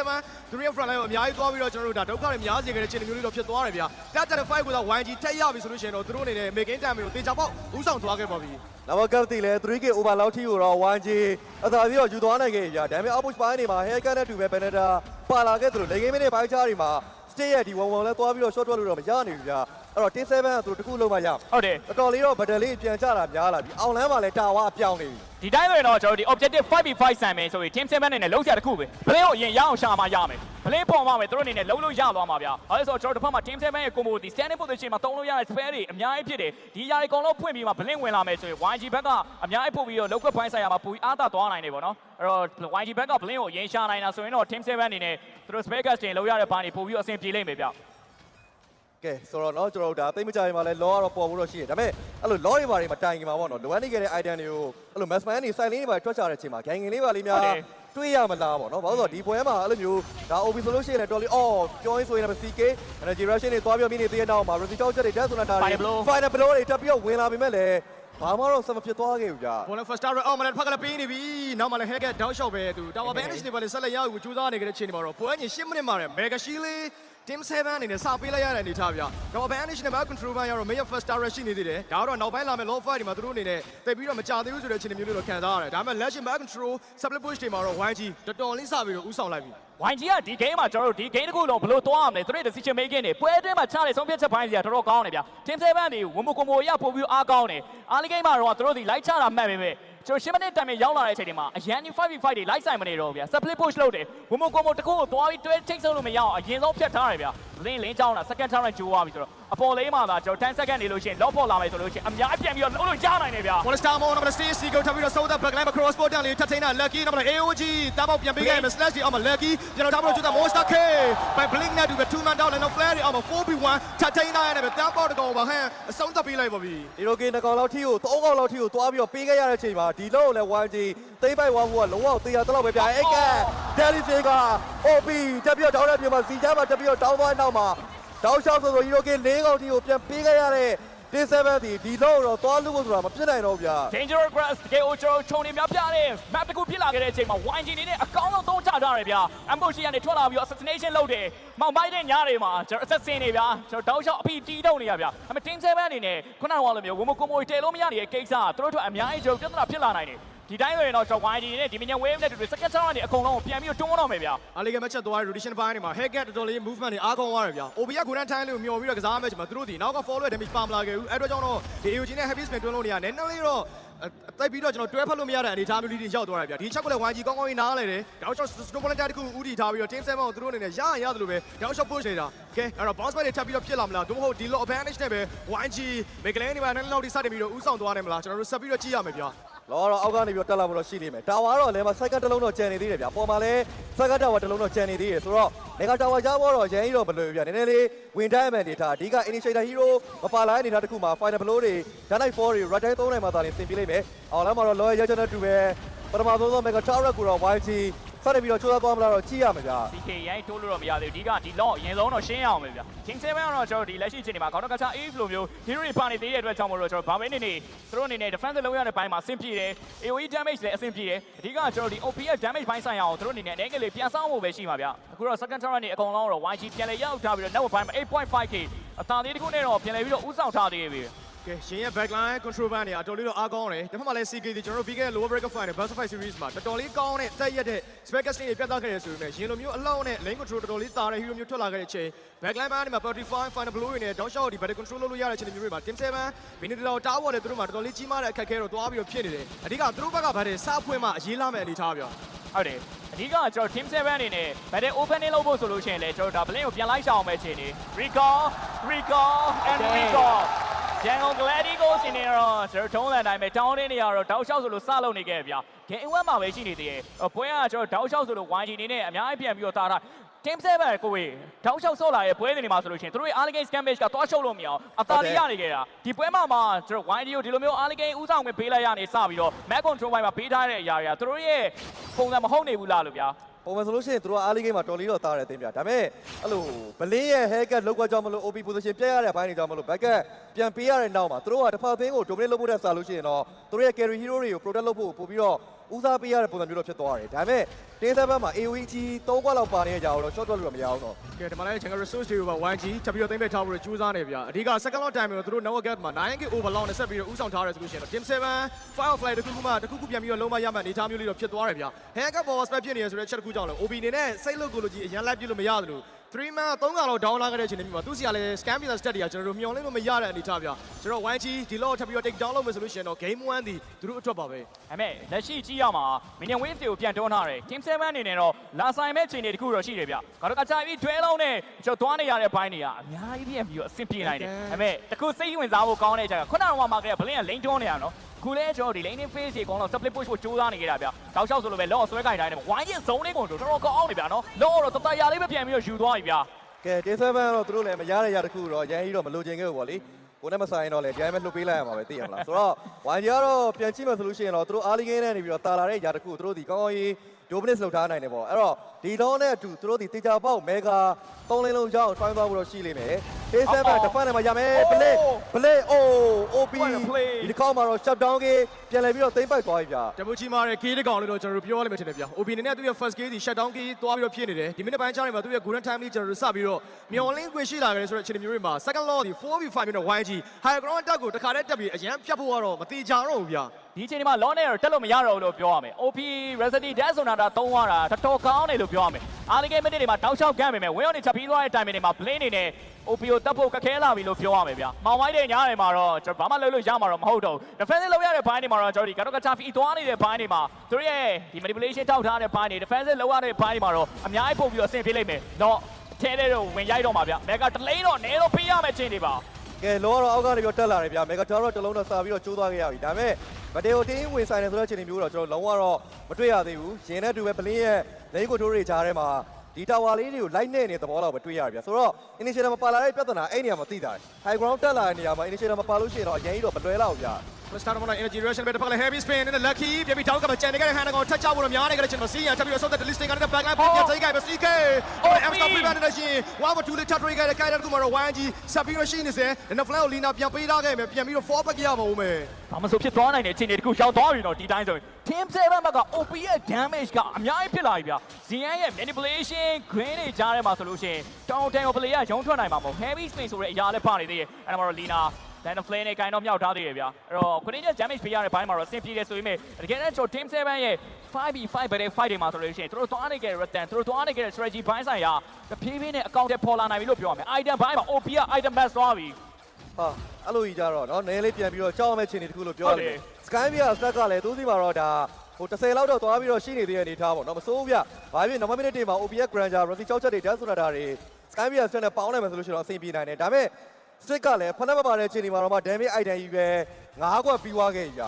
3 front line ကိုအများကြီးသွားပြီးတော့ကျွန်တော်တို့ဒါဒုက္ခတွေများစေခဲ့တဲ့ချိန်မျိုးလေးတော့ဖြစ်သွားတယ်ဗျာတဲ့ fight ကိုတော့ YG ထက်ရပြီဆိုလို့ရှိရင်တော့သူတို့အနေနဲ့ making time ကိုတေချာပေါက်ဥဆောင်သွားခဲ့ပါပြီ နောက်မှကပ်တီလဲ 3k over လောက်ထိကိုတော့ YG အသာပြီးတော့ယူသွားနိုင်ခဲ့ပြီဗျာဒါပေမဲ့ outpush ပိုင်းတွေမှာ haircut နဲ့တူပဲ Benetta ပါလာခဲ့သလို game minute ပိုင်းခြားတွေမှာ stay ရဲ့ဒီ1-1လဲသွားပြီးတော့ short ထွက်လို့တော့မရနိုင်ဘူးဗျာအဲ့တော့ Team 7ကသူတို့တစ်ခုလုံးမှရဟုတ်တယ် တော်တော်လေးတော့ battle လေးပြန်ကြတာများလာပြီအောင်လန်းမှာလဲတာဝါအပြောင်းနေပြီ ဒီတိုင်းဆိုရင်တော့ကျွန်တော်ဒီ objective 5v5 ဆန်မယ်ဆိုရင် team 7အနေနဲ့လုံးစရာတစ်ခုပဲ blink ကိုအရင်ရအောင်ရှာမှရမယ် blink ပေါ်မှာပဲသူတို့အနေနဲ့လုံးလို့ရသွားမှာဗျာအဲဒါဆိုကျွန်တော်တစ်ဖက်မှာ team 7ရဲ့ combo ဒီ standing position မှာတုံးလို့ရတဲ့ spare တွေအများကြီးဖြစ်တယ်ဒီຢာတွေအကုန်လုံးဖွင့်ပြီးမှ blink ဝင်လာမယ်ဆိုရင် YG ဘက်ကအများကြီးပို့ပြီးတော့လောက်ကွက်ပိုင်းဆိုင်ရာမှာပိုပြီးအားသာသွားနိုင်တယ်ပေါ့နော်အဲ့တော့ YG ဘက်က blink ကိုအရင်ရှာနိုင်တာဆိုရင်တော့ team 7အနေနဲ့သူတို့ spare cast တွေလောက်ရတဲ့ဘန်းတွေပို့ပြီးတော့အဆင်ပြေလိမ့်မယ်ဗျာ ကဲဆိုတော့เนาะကျွန်တော်တို့ဒါသိမကြရင်မှာလဲ law ကတော့ပေါ်ဖို့တော့ရှိတယ်ဒါပေမဲ့အဲ့လို law တွေဘာတွေမတိုင်ခင်မှာပေါ့နော်လိုအပ်နေခဲ့တဲ့ item တွေကိုအဲ့လို massman တွေ site lane တွေဘာထွက်ချတဲ့အချိန်မှာ gang ငင်လေးပါလေးများတွေ့ရမလားပေါ့နော်ဘာလို့ဆိုတော့ဒီပွဲမှာအဲ့လိုမျိုးဒါ OB ဆိုလို့ရှိရင်လည်းတော်လေးအော်ပြောင်းဆိုရင်လည်း CK energy rush တွေသွားပြောမိနေသေးတဲ့နောက်မှာ resist ချက်တွေ death ဆိုတာတာတွေ final blow တွေတက်ပြီးတော့ဝင်လာပြီမဲ့လည်းဘာမှတော့ဆက်မဖြစ်သွားခဲ့ဘူးကြာ ဘောလုံး first star အော်မလည်းဖက်ကလည်းပေးနေပြီနောက်မှလည်း hacker down shot ပဲသူ tower bandage တွေပါလေဆက်လက်ရအောင်ကြိုးစားနေကြတဲ့အချိန်တွေမှာတော့ပွဲညင်10မိနစ်မှာလည်း mega shield Team 7အနေနဲ့စပေးလိုက်ရတဲ့အနေထားဗျာ။တော့ bandage နဲ့ back control ဘန်ရတော့ main first star ရှိနေသေးတယ်။ဒါတော့နောက်ပိုင်းလာမယ့် low fight တွေမှာသူတို့အနေနဲ့တိတ်ပြီးတော့မကြသေးဘူးဆိုတဲ့အခြေအနေမျိုးလေးတော့ခံစားရတယ်။ဒါပေမဲ့ legend back control split push တွေမှာတော့ YG တော်တော်လေးစပြီးတော့ဥဆောင်လိုက်ပြီ။ YG ကဒီ game မှာကျွန်တော်တို့ဒီ game တစ်ခုလုံးဘယ်လိုသွားရမလဲသူတို့ decision making တွေပွဲအတွင်းမှာချတဲ့ဆုံးဖြတ်ချက်ပိုင်းစီကတော်တော်ကောင်းတယ်ဗျာ Team 7တွေဝမကွန်မိုရပို့ပြီးအားကောင်းတယ် early game မှာတော့သူတို့ဒီ light ချတာမှတ်ပေမဲ့ကျွန်တော်10မိနစ်တိုင်မှာရောက်လာတဲ့အချိန်တွေမှာအရန်ဒီ 5v5 တွေ light ဆိုင်မနေတော့ဘူးဗျာ split push လုပ်တယ်ဝမကွန်မိုတစ်ခုကိုသွားပြီးတွဲထိတ်ဆုံးလို့မရအောင်အရင်ဆုံးဖြတ်ထားတယ်ဗျာ လင်းကြောင်းတာ second challenge ဂျိုးသွားပြီဆိုတော့အပေါ်လေးမှာသာကျွန်တော်10 second နေလို့ရှိရင် lock ပေါ်လာမယ်ဆိုလို့ရှိရင်အများကြီးပြန်ပြီးတော့လုံးလို့ရနိုင်တယ်ဗျာ One star more number stage Seagull ထပ်ပြီးတော့ sold that backline cross board တန်လေးထပ်ထိန်းတာ lucky number AOG တားပေါက်ပြန်ပေးခဲ့မယ် slash ဒီအောက်မှာ lucky ကျွန်တော်ထားပြီးတော့ monster K by blink နဲ့တူပဲ 2 man down နဲ့ flare တွေအောက်မှာ 4v1 ထပ်ထိန်းထားရတယ်ပဲတားပေါက်တကောင်ပါဟန်အဆုံးသတ်ပေးလိုက်ပါပြီ Hero Gate နှစ်ကောင်လောက်ထိကို3ကောင်လောက်ထိကိုသွားပြီးတော့ပေးခဲ့ရတဲ့အချိန်မှာဒီလုံးကိုလည်း YG သိမ့်ပိုက်ဝါဖို့ကလုံးဝတရားတလောက်ပဲဗျာအဲ့က Daily Sega OP တက်ပြီးတော့တောင်းတဲ့ပြင်မှာစီချမ်းမှာတက်ပြီးတော့တောင်းသွားတဲ့နောက်မှာတောက်လျှောက်ဆို Hero Gate 4ကောင်ထိကိုပြန်ပေးခဲ့ရတဲ့ Team 7ဒီလုံးတော့သွားလို့ဆိုတာမဖြစ်နိုင်တော့ဗျာ Dangerous Grass တကယ်ကိုကျွန်တော်ခြုံနေများပြတယ် map တစ်ခုဖြစ်လာခဲ့တဲ့အချိန်မှာ YG နေနဲ့အကောင်းဆုံးသုံးချထားတယ်ဗျာ ambush ကနေထွက်လာပြီးတော့ assassination လုပ်တယ်မောင်မိုက်တဲ့ညတွေမှာကျွန်တော် assassin တွေဗျာကျွန်တော်တောက်လျှောက်အပီတီးတုံနေရဗျာဒါပေမဲ့ Team 7အနေနဲ့ခုနကလိုမျိုးဝမကွန်မိုတဲလို့မရနေတဲ့ကိစ္စသူတို့တို့အများကြီးကျွန်တော်ပြဿနာဖြစ်လာနိုင်တယ် ဒီတိုင်းဆိုရင်တော့ကျွန်တော် YG နဲ့ဒီမညံ wave နဲ့တူတူ second tower ကနေအကုန်လုံးပြန်ပြီးတွန်းတော့မယ်ဗျာ အားလေးကမချက်သွားတဲ့ rotation ပိုင်းတွေမှာ head get တော်တော်လေး movement တွေအားကောင်းသွားတယ်ဗျာ OB က golden time လေးကိုမျှော်ပြီးတော့ကစားမဲ့ချိန်မှာသူတို့ဒီနောက်က follow damage ပါမလာခဲ့ဘူးအဲ့တော့ကြောင့်တော့ဒီ AOG နဲ့ heavy spin တွန်းလို့နေရနည်းနည်းလေးတော့တိုက်ပြီးတော့ကျွန်တော်တွဲဖက်လို့မရတဲ့အနေအထားမျိုးလေးတွေရောက်သွားတယ်ဗျာဒီချက်ကိုလည်း YG ကောင်းကောင်းကြီးနားလဲတယ်တောက်လျှောက် snowball တက်တစ်ခုဥတီထားပြီးတော့ team 7ကိုသူတို့အနေနဲ့ရတယ်လို့ပဲတောက်လျှောက် push နေတာကဲအဲ့တော့ bounce back တွေထပ်ပြီးတော့ဖြစ်လာမလားသို့မဟုတ်ဒီလို advantage နဲ့ပဲ YG မေကလန်နေပါနဲ့လောက်ထိစတင်ပြီးတော့ဥဆောင်သွားတယ်မလားကျွန်တော်တို့ဆက်ပြီးတော့ကြည့်ရမယ်ဗျာ လောတော့အောက်ကနေပြီးတော့တက်လာဖို့တော့ရှိနေမယ်တာဝါတော့လည်းမ second တစ်လုံးတော့ကျန်နေသေးတယ်ဗျာပေါ်မှာလည်း second tower တစ်လုံးတော့ကျန်နေသေးတယ်ဆိုတော့ mega tower ကြားပေါ်တော့ရန်ကြီးတော့မလွယ်ဘူးဗျာနည်းနည်းလေးဝင်တိုင်းမှန်နေတာအဓိက initiator hero မပါလာတဲ့အနေထားတစ်ခုမှာ final blow တွေ Dark 4တွေ red die 3နိုင်မှာသာလင်ဆင်ပြေးလိမ့်မယ်အော်လမ်းမှာတော့ loyal ရချင်တဲ့တူပဲပထမဆုံးသော mega tower ကိုတော့ YG စတဲ့ပြီးတော့ချိုးသားသွားမလားတော့ကြည့်ရမယ်ဗျာ CK ရိုင်းတိုးလို့တော့မရသေးဘူးဒီကဒီ lock အရင်ဆုံးတော့ရှင်းရအောင်ပဲဗျာ King 7ကတော့ကျွန်တော်ဒီလက်ရှိအချိန်ဒီမှာခေါင်းတော့ကချာ AF လိုမျိုး hero တွေပါနေသေးတဲ့အတွက်ကြောင့်မလို့ကျွန်တော်ဘာပဲနေနေသူတို့အနေနဲ့ defense လုံးရတဲ့ဘိုင်းမှာအဆင်ပြေတယ် AOE damage လည်းအဆင်ပြေတယ်အဓိကကျွန်တော်ဒီ OP ရဲ့ damage ဘိုင်းဆိုင်ရအောင်သူတို့အနေနဲ့အနေကလေးပြန်ဆောင်ဖို့ပဲရှိမှာဗျာအခုတော့ second tower နေအကုန်လုံးတော့ YG ပြန်လေရောက်ထားပြီးတော့ network ဘိုင်းမှာ 8.5k အသာသေးတစ်ခုနဲ့တော့ပြန်လေပြီးတော့ဥဆောင်ထားသေးပြီကဲရှင်ရဲ့ backline control ဘန်းတွေအတော်လေးတော့အားကောင်းတယ်ဒါမှမဟုတ်လည်း CK ဒီကျွန်တော်တို့ပြီးခဲ့တဲ့ lower breaker fight နဲ့ best of fight series မှာတော်တော်လေးကောင်းတဲ့တက်ရက်တဲ့ specus တွေပြတ်သားခဲ့ရဆိုပေမဲ့ရင်လိုမျိုးအလောက်နဲ့ lane control တော်တော်လေးတာတဲ့ hero မျိုးထွက်လာခဲ့တဲ့အချိန် backline ဘန်းတွေမှာ 45 final blow တွေနဲ့ down shot ဒီ battle control လုပ်လို့ရတဲ့အချိန်မျိုးတွေမှာ team 7 minute တော့တားဝေါ်တယ်သူတို့မှာတော်တော်လေးကြီးမားတဲ့အခက်အခဲတော့တွားပြီးတော့ဖြစ်နေတယ်အဓိကသူတို့ဘက်ကဗတ်တယ်စဖွင့်မှအရေးလာမဲ့အနေထားပြောဟုတ်တယ်အဓိကကျွန်တော် team 7အနေနဲ့ battle opening လုပ်ဖို့ဆိုလို့ရှိရင်လည်းကျွန်တော်ဒါ blink ကိုပြန်လိုက်ရှောင်မဲ့ချိန်နေ recall and recall ရန်ကုန် Gladiators နေတော့ကျွန်တော်ထုံးလန်တိုင်းပဲတောင်းနေနေရတော့တောက်လျှောက်ဆိုလို့စလုပ်နေခဲ့ဗျာ game 1မှာပဲရှိနေသေးတယ်ပွဲကကျွန်တော်တောက်လျှောက်ဆိုလို့ YG နေနဲ့အများကြီးပြန်ပြီးတော့တာတာ team 7ကိုဝေးတောက်လျှောက်ဆော့လာရဲ့ပွဲတွေနေမှာဆိုလို့ရှိရင်တို့ရဲ့ Alligator Scambage ကသွားရှုပ်လို့မရအောင်အသာလေးရနေခဲ့တာဒီပွဲမှာကျွန်တော် YG ကိုဒီလိုမျိုး Alligator ဥဆောင်ဝင်ပေးလိုက်ရနေစပြီးတော့ map control ဘိုင်းမှာပေးထားတဲ့အရာတွေကတို့ရဲ့ပုံစံမဟုတ်နေဘူးလားလို့ဗျာပုံမှန်ဆိုလို့ရှိရင်တို့ကအားလေးကိန်းမှာတော်လေးတော့သားတယ်တင်ပြဒါပေမဲ့အဲ့လိုဘလင်းရဲ့ haircut လောက်ကွာကြောင့်မလို့ OP position ပြတ်ရတဲ့ဘိုင်းတွေကြောင့်မလို့ backup ပြန်ပေးရတဲ့နောက်မှာတို့ကတစ်ဖက်သင်းကို dominate လုပ်ဖို့တဲ့စာလို့ရှိရင်တော့တို့ရဲ့ carry hero တွေကို protect လုပ်ဖို့ပို့ပြီးတော့ဦးစားပေးရတဲ့ပုံစံမျိုးတော့ဖြစ်သွားတယ်ဒါပေမဲ့တင်း7ဘက်မှာ AOE ကြီး3ခွက်လောက်ပါနေကြတော့ short ထွက်လို့တော့မရအောင်တော့ကဲဒီမှာလည်းကျွန်တော် resource တွေကိုပါ YG ထပ်ပြီးတော့သိမ်းပေးထားဖို့ကြိုးစားနေဗျာအဓိက second lot time ကိုတို့ network gap မှာ 9k overload နဲ့ဆက်ပြီးတော့ဥဆောင်ထားရဲဆိုလို့ရှိရင် team 7 fire flight တခုခုပြန်ပြီးတော့လုံးမရမှအနေထားမျိုးလေးတော့ဖြစ်သွားတယ်ဗျာ hack up power spec ဖြစ်နေရဆိုတဲ့ချက်တခုကြောင့်လည်း OB နေနဲ့စိတ်လုတ်ကိုလိုကြီးအရန်လိုက်ပြလို့မရသလို3 man 3ကောင်လောက် down လာခဲ့တဲ့အချိန်တွေမှာသူစီကလည်း scam business stat တွေကကျွန်တော်တို့မျှော်လင့်လို့မရတဲ့အနေထားဗျာကျွန်တော် YG ဒီလောက်ထပ်ပြီးတော့ take down လုပ်မယ်ဆိုလို့ရှိရင်တော့ game 1ဒီသူတို့အတွက်ပါပဲဒါပေမဲ့လက်ရှိကြည့်ရမှာ minion wave တွေကိုပြန်တွန်းထားတယ် team 7အနေနဲ့တော့လာဆိုင်မဲ့ချိန်တွေတခုတော့ရှိတယ်ဗျကတော့အကြိုက်ပြီးတွဲလုံးနဲ့ကျွန်တော်သွားနေရတဲ့ဘိုင်းတွေကအများကြီးပြန်ပြီးတော့အဆင်ပြေနိုင်တယ်ဒါပေမဲ့တခုစိတ်ဝင်စားဖို့ကောင်းတဲ့အချက်ခုနကတော့မှာကဘလင်းက lane တွန်းနေရနော်ခုလဲကျွန်တော်ဒီ lane phase တွေကောင်းတော့ split push ကိုကြိုးစားနေကြတာဗျတောက်လျှောက်ဆိုလို့ပဲလော့ဆွဲကင်တိုင်းနဲ့ဝိုင်းရဲ့ zone လေးကိုတော်တော်ကောင်းနေဗျနော်လော့တော့တတရာလေးပဲပြန်ပြီးတော့ယူသွားပြီဗျကဲတင်း7ကတော့တို့လည်းမရတဲ့ရတခုတော့ရန်ကြီးတော့မလိုချင်ခဲ့ဘူးပေါ့လေကိုနဲ့မဆိုင်တော့လေဒီတိုင်းပဲလှုပ်ပေးလိုက်ရမှာပဲသိရမလားဆိုတော့ YG ကတော့ပြန်ကြည့်မှဆိုလို့ရှိရင်တော့တို့အားလီဂိမ်းနဲ့နေပြီးတော့တာလာတဲ့ຢာတခုတို့ဒီကောင်းကောင်းကြီးdominate လောက်ထားနိုင်တယ်ပေါ့အဲ့တော့ဒီလုံးနဲ့အတူတို့ဒီတေချာပေါက် mega 3လင်းလုံးချောင်း try သွားဖို့တော့ရှိလိမ့်မယ်တင်း7တစ်ဖက်နဲ့မှရမယ် play OP ဒီကောင်းမှာတော့ shut down ကြီးပြန်လည်ပြီးတော့သိမ်းပိုက်သွားပြီဗျာတပူချီမာတဲ့ key တစ်ကောင်လေးတော့ကျွန်တော်တို့ပြောရလိမ့်မယ်ထင်တယ်ဗျာ OP နေနဲ့သူ့ရဲ့ first key ဒီ shut down key သွားပြီးတော့ဖြစ်နေတယ်ဒီမိနစ်ပိုင်းကြားထဲမှာသူ့ရဲ့ golden time လေးကျွန်တော်တို့စပြီးတော့မျော်လင့်ခွင့်ရှိလာကြတယ်ဆိုတဲ့အခြေအနေမျိုးတွေမှာ second law ဒီ 4v5 မျိုးနဲ့ YG high ground တက်ကိုတခါတည်းတက်ပြီးအရန်ဖြတ်ဖို့ကတော့မတိကြတော့ဘူးဗျာဒီအချိန်ဒီမှာ law နဲ့တက်လို့မရတော့ဘူးလို့ပြောရမယ် OP Resident Death Sonata သုံးရတာတော်တော်ကောင်းတယ်လို့ပြောရမယ် Alligator မိနစ်တွေမှာတောက်လျှောက်ကန်ပေမဲ့ win on ချက်ပြီးသွားတဲ့ time တွေမှာ blame နေနဲ့ OP ကိုတက်ဖို့ခက်ခဲလာပြီလို့ပြောရမယ်ဗျာမောင်ဝိုင်းတဲ့ညားတွေမှာတော့ကျွန်တော်ဘာမှလုပ်လို့ရမှာတော့မဟုတ်တော့ဘူး defensive လုပ်ရတဲ့ဘိုင်းတွေမှာတော့ကျွန်တော်ဒီကတော့ကချာဖီသွားနေတဲ့ဘိုင်းတွေမှာသူတို့ရဲ့ဒီ manipulation ထောက်ထားတဲ့ဘိုင်းတွေ defensive လုပ်ရတဲ့ဘိုင်းတွေမှာတော့အများကြီးပို့ပြီးတော့အဆင်ပြေလိမ့်မယ်တော့ထဲတဲ့တော့ဝင်ရိုက်တော့မှာဗျာ mega တလိန်းတော့နဲတော့ပေးရမယ့်ချိန်တွေပါကဲလောတော့အောက်ကနေပြီးတက်လာတယ်ဗျာ mega tower တစ်လုံးတော့စာပြီးတော့ကျိုးသွားခဲ့ရပြီဒါပေမဲ့ဗတေယိုတင်းဝင်ဆိုင်တယ်ဆိုတဲ့ချိန်မျိုးတော့ကျွန်တော်လုံးဝတော့မတွေ့ရသေးဘူးရင်နဲ့တူပဲ blink ရဲ့ lane control တွေကြားထဲမှာဒီ tower လေးတွေကို light နဲ့နေသဘောတော့မတွေ့ရဗျာဆိုတော့ initiator မပါလာတဲ့ပြဿနာအဲ့နေရာမှာသိတာ high ground တက်လာတဲ့နေရာမှာ initiator မပါလို့ရှိရင်တော့အရင်ကြီးတော့မလွယ်တော့ဘူးဗျာ First time on energy reaction ပဲတစ်ဖက်ကလည်း heavy spin နဲ့ lucky ပြန်ပြီးတောင်းကမှကြံနေခဲ့တဲ့ hand ကောင်ထပ်ချဖို့တော့များနေကြတဲ့ချိန်မှာစီးရထပ်ပြီးတော့ဆုတ်တဲ့ listing ကလည်း backline ပြန်ချိန်ခဲ့ပဲ CK M stop prevent နဲ့ရှင် 1 2လေးထပ်ထွေးခဲ့တဲ့ guide ကမှတော့ YG ဆက်ပြီးတော့ရှိနေစေ and flank ကို Lina ပြန်ပေးထားခဲ့မယ်ပြန်ပြီးတော့ fall back ရမှာဦးမယ်ဘာမှဆိုဖြစ်သွားနိုင်တဲ့အချိန်တွေတခုရောက်သွားပြီတော့ဒီတိုင်းဆိုရင် team 7 ဘက်က OP ရဲ့ damage ကအများကြီးဖြစ်လာပြီဗျာ ZN ရဲ့ manipulation green တွေကြားထဲမှာဆိုလို့ရှိရင်တောင်းတန်ကို player ရုံးထွက်နိုင်မှာမဟုတ် heavy spin ဆိုတဲ့အရာလည်းပါနေသေးတယ်အဲ့ဒါမှတော့ Lina Dan of Flame နဲ့ kind of မြောက်ထားသေးတယ်ဗျာအဲ့တော့ Quinton damage ပေးရတဲ့ဘိုင်းမှာတော့အဆင်ပြေတယ်ဆိုပေမဲ့တကယ်တမ်းကျွန်တော် Team 7ရဲ့ 5v5 ပဲတဲ့ fight တွေမှာဆိုလို့ရှိရင်သူတို့သွားနေကြတဲ့ Rattan သူတို့သွားနေကြတဲ့ strategy ဘိုင်းဆိုင်ရာတဖြည်းဖြည်းနဲ့အကောင့်ထဲပေါ်လာနိုင်ပြီလို့ပြောရမယ် item ဘိုင်းမှာ OP က item match သွားပြီ ဟာအဲ့လိုကြီးကြတော့နော်နည်းလေးပြန်ပြီးတော့ကြောက်ရမယ့်ခြေနေတစ်ခုလို့ပြောရတယ် Sky ပြစတက်ကလည်းသူစီမှာတော့ဒါဟို30လောက်တော့သွားပြီးတော့ရှိနေသေးတဲ့အနေထားပေါ့နော်မစိုးဘူးဗျဘာဖြစ်နောက်မိနစ်တွေမှာ OPS Granger Rossi ကြောက်ချက်တွေတက်ဆိုတာဒါတွေစကိုင်းဘီယာစတက်နဲ့ပေါင်းနိုင်မယ်ဆိုလို့ရှိရင်တော့အဆင်ပြေနိုင်တယ်ဒါပေမဲ့စတစ်ကလည်းဖနက်မပါတဲ့ချိန်ဒီမှာတော့မှ damage item ကြီးပဲ9ခွက်ပြီးွားခဲ့ပြီဗျာ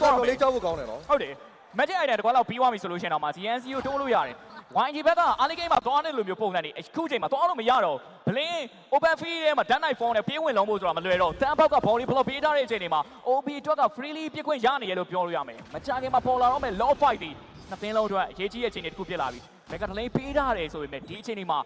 တော့လေးကြောက်ဖို့ကောင်းတယ်နော် ဟုတ်တယ် magic item တကွာလောက်ပြီးသွားပြီဆိုလို့ရှိရင်တော့မှ GNC ကိုတိုးလို့ရတယ် YG ဘက်က early game မှာသွားနေလို့မျိုးပုံစံနေအခုချိန်မှာသွားလို့မရတော့ဘလင်း open field ထဲမှာ Dan Knight Phone နဲ့ပြေးဝင်လုံးဖို့ဆိုတာမလွယ်တော့တန်းဘောက်က body block ပေးထားတဲ့အချိန်တွေမှာ OP အတွက်က freely ပြစ်ခွင့်ရနေရလို့ပြောလို့ရမယ်မကြခင်မှာပေါ်လာတော့မယ် low fight တွေနှစ်သင်းလုံးအတွက်အရေးကြီးတဲ့အခြေအနေတစ်ခုဖြစ်လာပြီဘက်ကတလိန်ပေးထားတယ်ဆိုပေမဲ့ဒီအချိန်တွေမှာ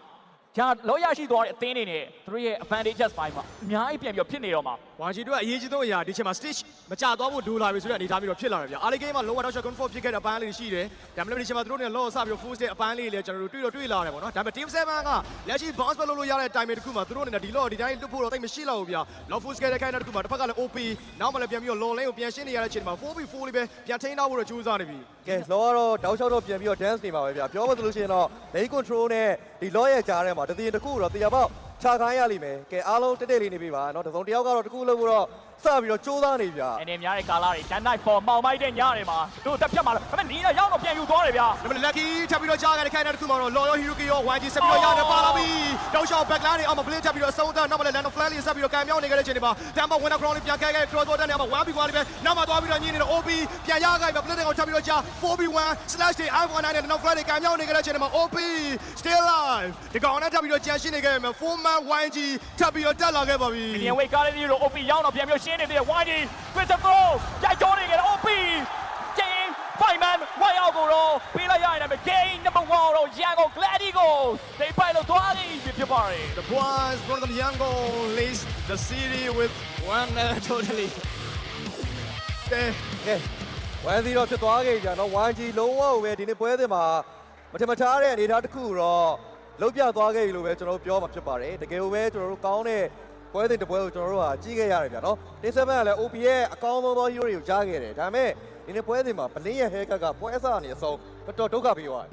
လောရရှိသွားတဲ့အသင်းတွေနဲ့သူတို့ရဲ့ advantages ဘိုင်းမှာအများကြီးပြန်ပြီးဖြစ်နေတော့မှာ YG တို့ကအရေးကြီးဆုံးအရာဒီချိန်မှာ stage မကြသွားဖို့ဒူလာပြီဆိုတဲ့အနေအထားမျိုးတော့ဖြစ်လာတယ်ဗျာအားလေး game မှာ lower dash confirm ဖြစ်ခဲ့တဲ့အပိုင်းလေးရှိတယ်ဒါမှမဟုတ်ဒီချိန်မှာသူတို့နဲ့ low ဆပြီး full stage အပိုင်းလေးလည်းကျွန်တော်တို့တွေ့လာတယ်ပေါ့နော်ဒါပေမဲ့ team 7ကလက်ရှိ bounce back လုပ်လို့ရတဲ့ time တစ်ခုမှာသူတို့အနေနဲ့ဒီ low ဒီတိုင်းလွတ်ဖို့တော့တိတ်မရှိတော့ဘူးဗျာ low full scale တဲ့ခိုင်းတဲ့တစ်ခုမှာတစ်ဖက်ကလည်း OP နောက်မှလည်းပြန်ပြီးတော့ low lane ကိုပြန်ရှင်းနေရတဲ့ချိန်မှာ 4v4 လေးပဲပြန်ထိန်းထားဖို့တော့ကြိုးစားနေပြီ ကဲလောကတော့တောက်လျှောက်တော့ပြန်ပြီးတော့ dance နေပါပဲဗျာပြောမှဆိုလို့ရှိရင်တော့ lane control နဲ့ဒီ law ရဲ့ကြားထဲမှာတည်တခုတော့တရားပေါက်ခြာခိုင်းရလိမ့်မယ်ကဲအားလုံးတက်လေးနေပြီပါเนาะတစ်စုံတစ်ယောက်ကတော့တခုလို့တော့စပြီးတော့စူးစမ်းနေဗျာ အနေများတဲ့ကာလာတွေ Dan Knight Phone မောင်မိုက်တဲ့ညတွေမှာတို့တက်ဖြတ်မှာလားဒါပေမဲ့နီးတော့ရောက်တော့ပြန်ယူသွားတယ်ဗျာ ဒါပေမဲ့ lucky ထပ်ပြီးတော့ကြားခဲ့တဲ့ခိုင်းတဲ့တစ်ခုမှာတော့ low ရော Hiroki ရော YG ဆက်ပြီးတော့ရတယ်ပါလာပြီတောက်လျှောက် backline တွေအောက်မှာ play ထပ်ပြီးတော့ဆုံးသက်နောက်မှလည်း land of flag လေးဆက်ပြီးတော့ကံမြောင်းနေခဲ့တဲ့ချိန်တွေမှာ Tampa winner crown လေးပြန်ခဲခဲ့ cross border နဲ့အောက်မှာ 1v1 လေးပဲနောက်မှသွားပြီးတော့ညင်းနေတဲ့ OP ပြန်ရခဲ့ပြီ play တွေကိုထပ်ပြီးတော့ကြား 4v1 slash တွေ I19 နဲ့ land of flag တွေကံမြောင်းနေခဲ့တဲ့ချိန်တွေမှာ OP still alive ဒီကောင်နဲ့ထပ်ပြီးတော့ကြံရှင်းနေခဲ့မယ် 4man YG ထပ်ပြီးတော့တက်လာခဲ့ပါပြီ ဒီဝေကားလေးတို့ OP ရောက်တော့ပြန်ပြီးရှင်းနေသေးတယ် YG with the throw ရိုက်ကြောနေကြတယ် OP game fireman ဝိုင်းအောင်ကိုတော့ပေးလိုက်ရရင်လည်း game number 1တော့ Yango Glady ကိုthey fight လို့သွားနေပြီဖြစ်ပါတယ် The boys from the Yango leads the city with one totally ကဲဝမ်စီတော့ဖြစ်သွားခဲ့ကြနော် YG လုံးဝပဲဒီနေ့ပွဲစဉ်မှာမထင်မထားတဲ့အနေအထားတစ်ခုတော့လုံးပြသွားခဲ့ပြီလို့ပဲကျွန်တော်တို့ပြောမှာဖြစ်ပါတယ်တကယ်လို့ပဲကျွန်တော်တို့ကောင်းတဲ့ပွဲစဉ်တစ်ပွဲကိုကျွန်တော်တို့ဟာကြီးခဲ့ရတယ်ဗျာနော်တင်း7ကလည်း OP ရဲ့အကောင်းဆုံးသော hero တွေကိုကြားခဲ့တယ်ဒါပေမဲ့ဒီနေ့ပွဲစဉ်မှာဘလင်းရဲ့ haircut ကပွဲအစအနေအဆုံးတော်တော်ဒုက္ခပေးသွားတယ်